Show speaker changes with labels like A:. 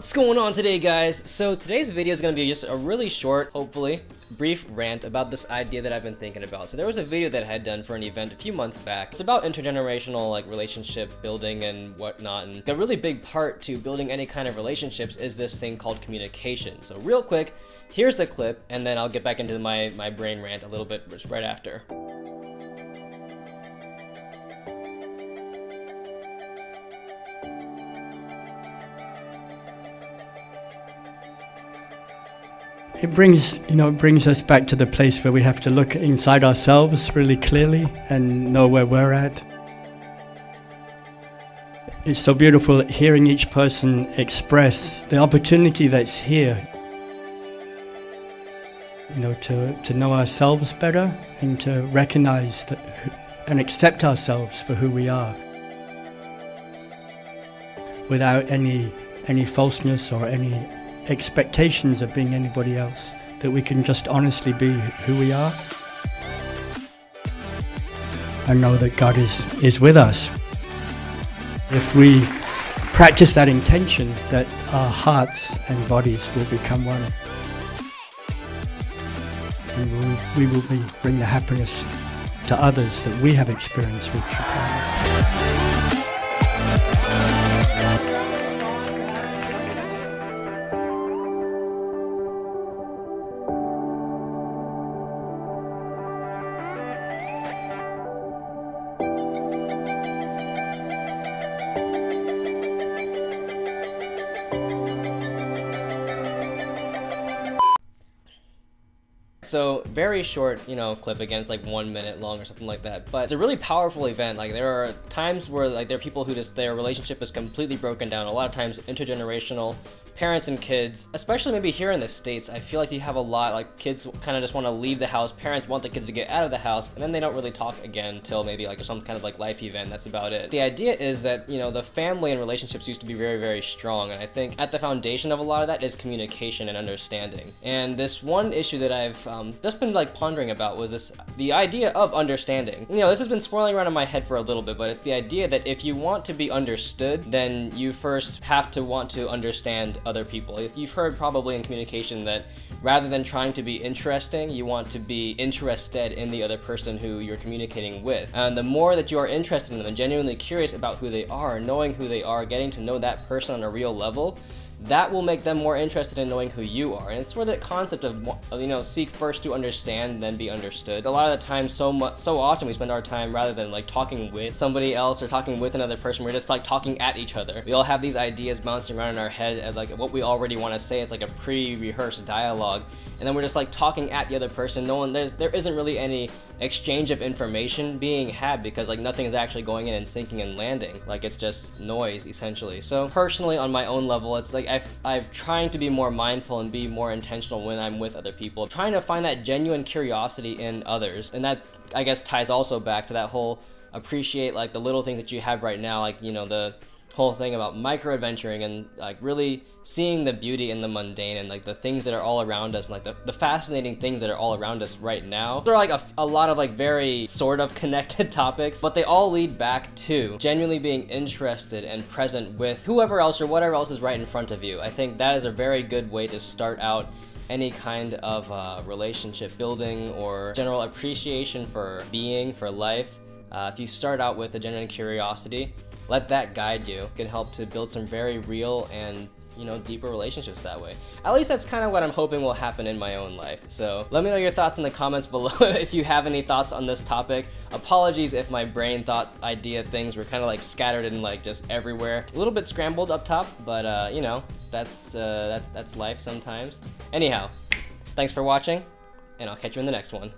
A: What's going on today, guys? So today's video is going to be just a really short, hopefully brief rant about this idea that I've been thinking about. So there was a video that I had done for an event a few months back. It's about intergenerational relationship building and whatnot, and a really big part to building any kind of relationships is this thing called communication. So real quick, here's the clip, and then I'll get back into my brain rant a little bit just right after.
B: It brings us back to the place where we have to look inside ourselves really clearly and know where we're at. It's so beautiful hearing each person express the opportunity that's here. To know ourselves better and to recognize that and accept ourselves for who we are, without any falseness or any expectations of being anybody else, that we can just honestly be who we are and know that God is with us. If we practice that intention, that our hearts and bodies will become one, and we will bring the happiness to others that we have experienced with Chicago.
A: So very short, clip. Again, it's like 1 minute long or something like that. But it's a really powerful event. Like, there are times where there are people who just, their relationship is completely broken down. A lot of times intergenerational, parents and kids, especially maybe here in the States, I feel like you have a lot, like, kids kind of just want to leave the house, parents want the kids to get out of the house, and then they don't really talk again until maybe like some kind of life event. That's about it. The idea is that, the family and relationships used to be very, very strong, and I think at the foundation of a lot of that is communication and understanding. And this one issue that I've just been pondering about was the idea of understanding. This has been swirling around in my head for a little bit, but it's the idea that if you want to be understood, then you first have to want to understand other people. You've heard probably in communication that rather than trying to be interesting, you want to be interested in the other person who you're communicating with. And the more that you are interested in them and genuinely curious about who they are, knowing who they are, getting to know that person on a real level, that will make them more interested in knowing who you are. And it's where the concept of, seek first to understand, then be understood. A lot of the time, so often we spend our time, rather than talking with somebody else or talking with another person, we're just talking at each other. We all have these ideas bouncing around in our head as what we already want to say. It's like a pre-rehearsed dialogue. And then we're just talking at the other person. There isn't really any exchange of information being had, because nothing is actually going in and sinking and landing. It's just noise, essentially. So personally, on my own level, it's I'm trying to be more mindful and be more intentional when I'm with other people, trying to find that genuine curiosity in others. And that, I guess, ties also back to that whole appreciate the little things that you have right now, the whole thing about micro-adventuring and really seeing the beauty in the mundane and the things that are all around us, and the fascinating things that are all around us right now. There are a lot of very sort of connected topics, but they all lead back to genuinely being interested and present with whoever else or whatever else is right in front of you. I think that is a very good way to start out any kind of relationship building or general appreciation for being, for life. If you start out with a genuine curiosity, let that guide you. It can help to build some very real and deeper relationships that way. At least that's kind of what I'm hoping will happen in my own life. So let me know your thoughts in the comments below if you have any thoughts on this topic. Apologies if my brain thought idea things were kind of scattered and just everywhere. A little bit scrambled up top, but that's life sometimes. Anyhow, thanks for watching, and I'll catch you in the next one.